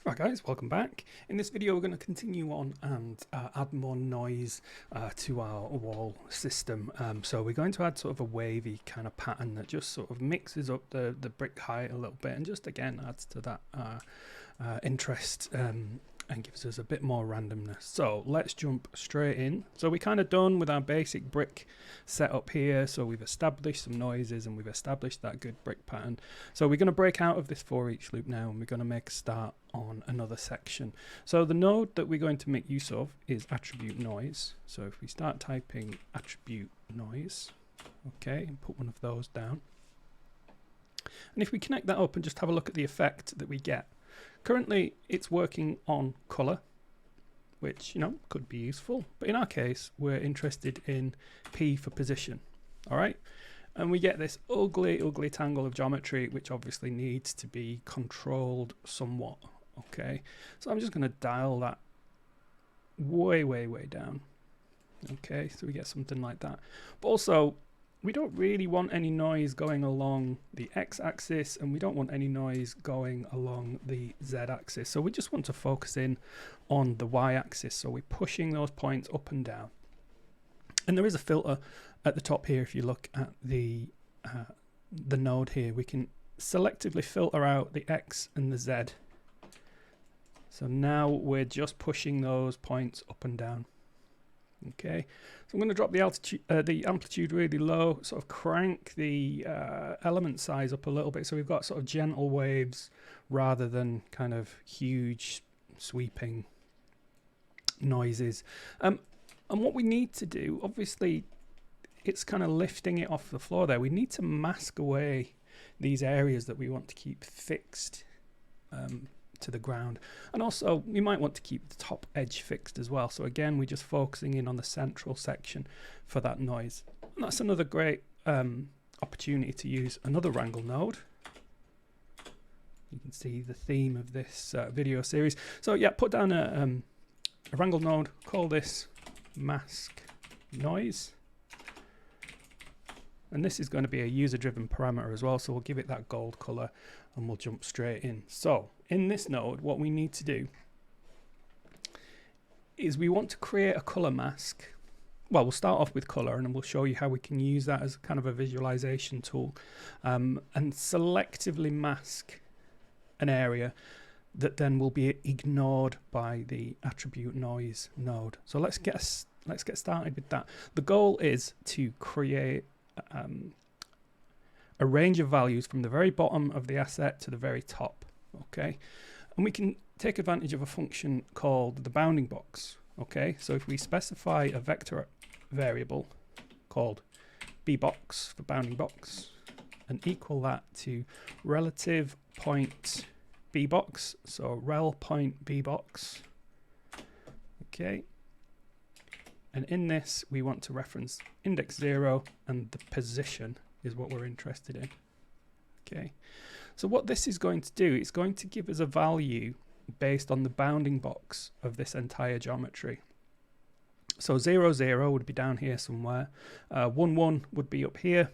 Right guys, welcome back. In this video we're going to continue on and add more noise to our wall system. So we're going to add sort of a wavy kind of pattern that just sort of mixes up the brick height a little bit and just again adds to that interest and gives us a bit more randomness. So let's jump straight in. So we're kind of done with our basic brick setup here. So we've established some noises and we've established that good brick pattern. So we're going to break out of this for each loop now and we're going to make a start on another section. So the node that we're going to make use of is attribute noise. So if we start typing attribute noise, okay, and put one of those down. And if we connect that up and just have a look at the effect that we get. Currently it's working on color, which, you know, could be useful, but in our case we're interested in P for position. All right, and we get this ugly tangle of geometry which obviously needs to be controlled somewhat. Okay, so I'm just going to dial that way down. Okay, so we get something like that, but also we don't really want any noise going along the x-axis and we don't want any noise going along the z-axis. So we just want to focus in on the y-axis. So we're pushing those points up and down. And there is a filter at the top here. If you look at the node here, we can selectively filter out the x and the z. So now we're just pushing those points up and down. Okay, so I'm going to drop the amplitude really low, sort of crank the element size up a little bit, so we've got sort of gentle waves rather than kind of huge sweeping noises. And what we need to do, obviously, it's kind of lifting it off the floor there. We need to mask away these areas that we want to keep fixed to the ground, and also we might want to keep the top edge fixed as well. So again, we're just focusing in on the central section for that noise, and that's another great opportunity to use another wrangle node. You can see the theme of this video series. So yeah, put down a wrangle node, call this mask noise, and this is going to be a user driven parameter as well, so we'll give it that gold color and we'll jump straight in. So in this node, what we need to do is we want to create a color mask. Well, we'll start off with color and then we'll show you how we can use that as kind of a visualization tool and selectively mask an area that then will be ignored by the attribute noise node. So let's get started with that. The goal is to create a range of values from the very bottom of the asset to the very top. Okay, and we can take advantage of a function called the bounding box. Okay, so if we specify a vector variable called bbox for bounding box and equal that to relative point bbox, so rel point bbox. Okay, and in this we want to reference index 0 and the position is what we're interested in. Okay, so what this is going to do, it's going to give us a value based on the bounding box of this entire geometry. So 0, 0 would be down here somewhere, 1, 1 would be up here,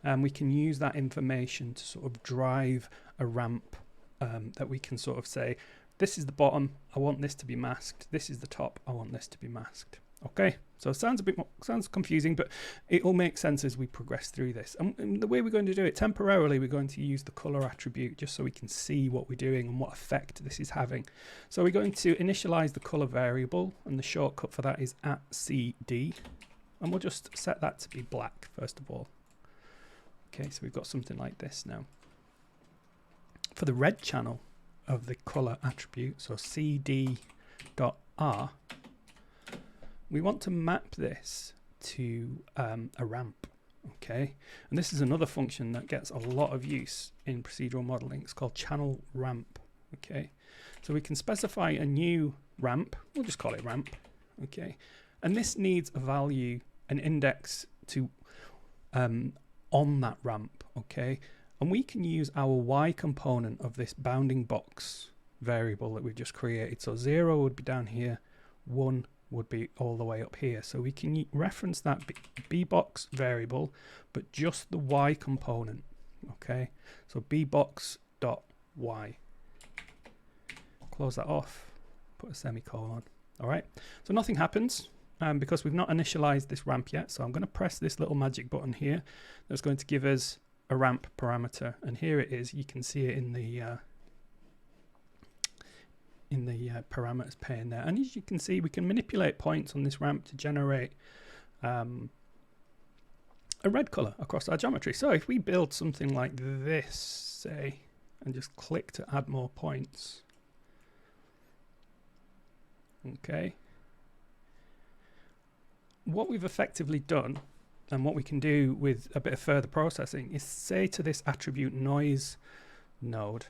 and we can use that information to sort of drive a ramp that we can sort of say, this is the bottom, I want this to be masked, this is the top, I want this to be masked. Okay, so it sounds a bit more, sounds confusing, but it will make sense as we progress through this. And the way we're going to do it, temporarily we're going to use the color attribute just so we can see what we're doing and what effect this is having. So we're going to initialize the color variable, and the shortcut for that is @cd, and we'll just set that to be black first of all. Okay, so we've got something like this now. For the red channel of the color attribute, so cd.r, we want to map this to a ramp. Okay, and this is another function that gets a lot of use in procedural modeling. It's called channel ramp. Okay, so we can specify a new ramp, we'll just call it ramp. Okay, and this needs a value, an index to on that ramp. Okay, and we can use our y component of this bounding box variable that we've just created. So 0 would be down here, 1 would be all the way up here. So we can reference that bbox variable, but just the y component. Okay, so bbox.y. close that off, put a semicolon. All right, so nothing happens because we've not initialized this ramp yet. So I'm going to press this little magic button here that's going to give us a ramp parameter, and here it is. You can see it in the parameters pane there, and as you can see, we can manipulate points on this ramp to generate a red color across our geometry. So if we build something like this, say, and just click to add more points, okay, what we've effectively done, and what we can do with a bit of further processing, is say to this attribute noise node,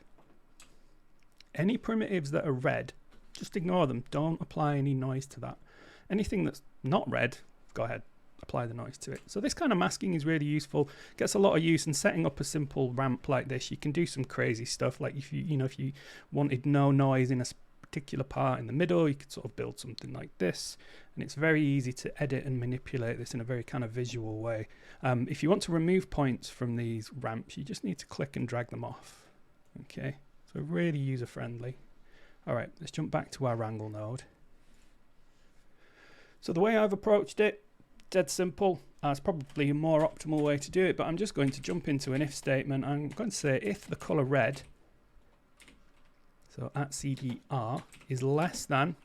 any primitives that are red, just ignore them. Don't apply any noise to that. Anything that's not red, go ahead, apply the noise to it. So this kind of masking is really useful. Gets a lot of use in setting up a simple ramp like this. You can do some crazy stuff, like if you wanted no noise in a particular part in the middle, you could sort of build something like this, and it's very easy to edit and manipulate this in a very kind of visual way. If you want to remove points from these ramps, you just need to click and drag them off. Okay, so really user friendly. All right, let's jump back to our wrangle node. So the way I've approached it, dead simple. It's probably a more optimal way to do it, but I'm just going to jump into an if statement. I'm going to say if the color red, so at CDR, is less than,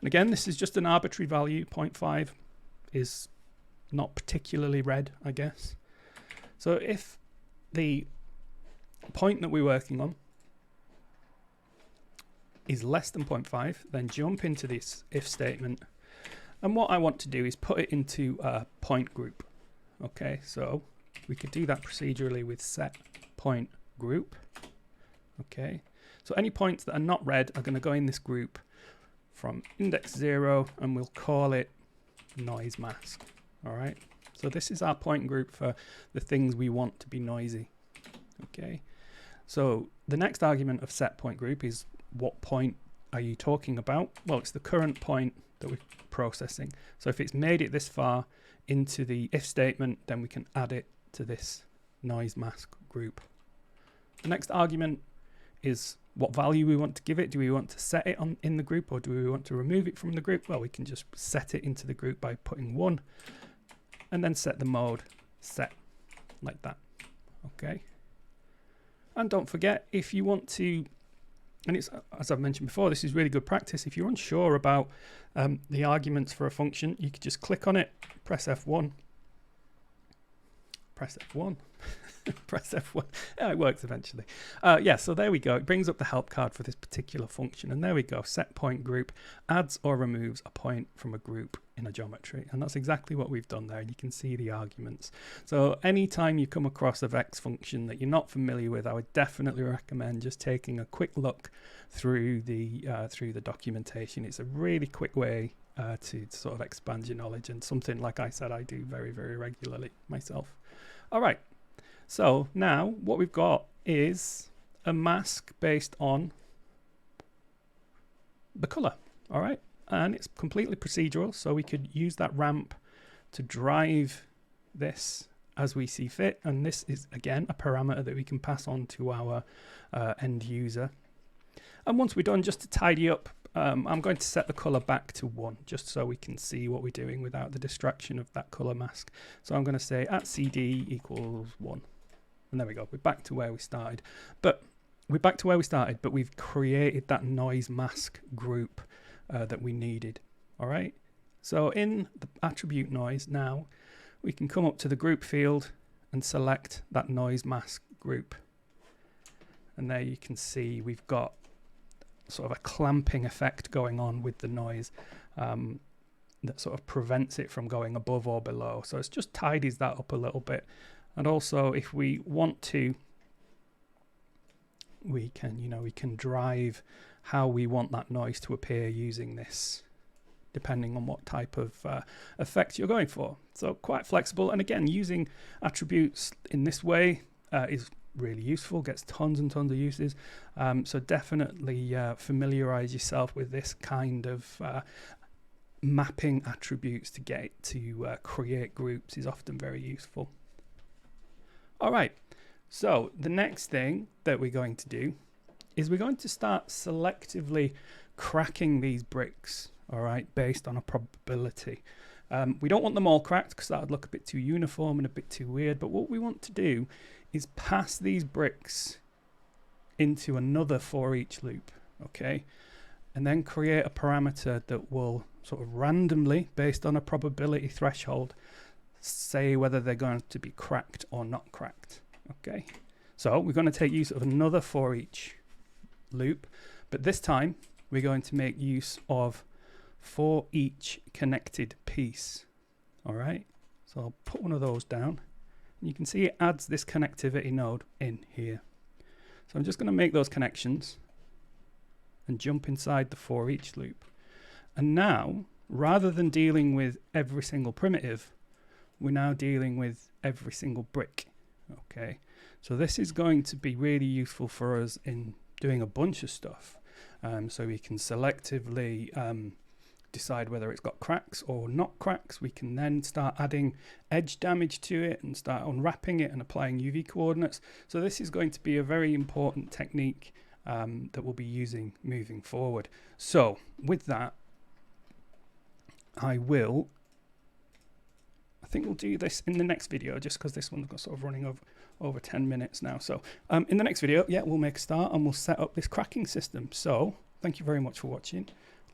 and again, this is just an arbitrary value, 0.5 is not particularly red, I guess. So if the point that we're working on is less than 0.5, then jump into this if statement. And what I want to do is put it into a point group. Okay, so we could do that procedurally with set point group. Okay, so any points that are not red are going to go in this group from index 0, and we'll call it noise mask. All right, so this is our point group for the things we want to be noisy. Okay, so the next argument of set point group is what point are you talking about? Well, it's the current point that we're processing. So if it's made it this far into the if statement, then we can add it to this noise mask group. The next argument is what value we want to give it. Do we want to set it in the group, or do we want to remove it from the group? Well, we can just set it into the group by putting 1 and then set the mode set like that. Okay. And don't forget, if you want to, and it's, as I've mentioned before, this is really good practice. If you're unsure about the arguments for a function, you could just click on it, press F1, press F1, press F1. Yeah, it works eventually. Yeah, so there we go. It brings up the help card for this particular function. And there we go. Set point group adds or removes a point from a group in a geometry. And that's exactly what we've done there. And you can see the arguments. So anytime you come across a vex function that you're not familiar with, I would definitely recommend just taking a quick look through the documentation. It's a really quick way to sort of expand your knowledge, and something, like I said, I do very, very regularly myself. All right. So now what we've got is a mask based on the color. All right. And it's completely procedural. So we could use that ramp to drive this as we see fit. And this is, again, a parameter that we can pass on to our end user. And once we're done, just to tidy up, I'm going to set the color back to 1, just so we can see what we're doing without the distraction of that color mask. So I'm going to say at CD equals 1. And there we go. We're back to where we started. But we've created that noise mask group that we needed. All right. So in the attribute noise now, we can come up to the group field and select that noise mask group. And there you can see we've got sort of a clamping effect going on with the noise that sort of prevents it from going above or below. So it's just tidies that up a little bit. And also, if we want to, we can drive how we want that noise to appear using this, depending on what type of effect you're going for. So quite flexible. And again, using attributes in this way is really useful, gets tons and tons of uses. So definitely familiarize yourself with this kind of mapping attributes to get it to create groups is often very useful. All right, so the next thing that we're going to do is we're going to start selectively cracking these bricks, all right, based on a probability. We don't want them all cracked because that would look a bit too uniform and a bit too weird, but what we want to do is pass these bricks into another for each loop, okay, and then create a parameter that will sort of randomly, based on a probability threshold, say whether they're going to be cracked or not cracked, okay. So we're going to take use of another for each loop, but this time we're going to make use of for each connected piece. All right, so I'll put one of those down. You can see it adds this connectivity node in here. So I'm just going to make those connections and jump inside the for each loop. And now, rather than dealing with every single primitive, we're now dealing with every single brick. Okay, so this is going to be really useful for us in doing a bunch of stuff. So we can selectively decide whether it's got cracks or not cracks. We can then start adding edge damage to it and start unwrapping it and applying UV coordinates. So this is going to be a very important technique that we'll be using moving forward. So with that, I think we'll do this in the next video, just because this one's got sort of running over 10 minutes now. So in the next video, yeah, we'll make a start and we'll set up this cracking system. So thank you very much for watching.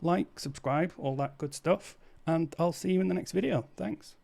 Like, subscribe, all that good stuff, and I'll see you in the next video. Thanks.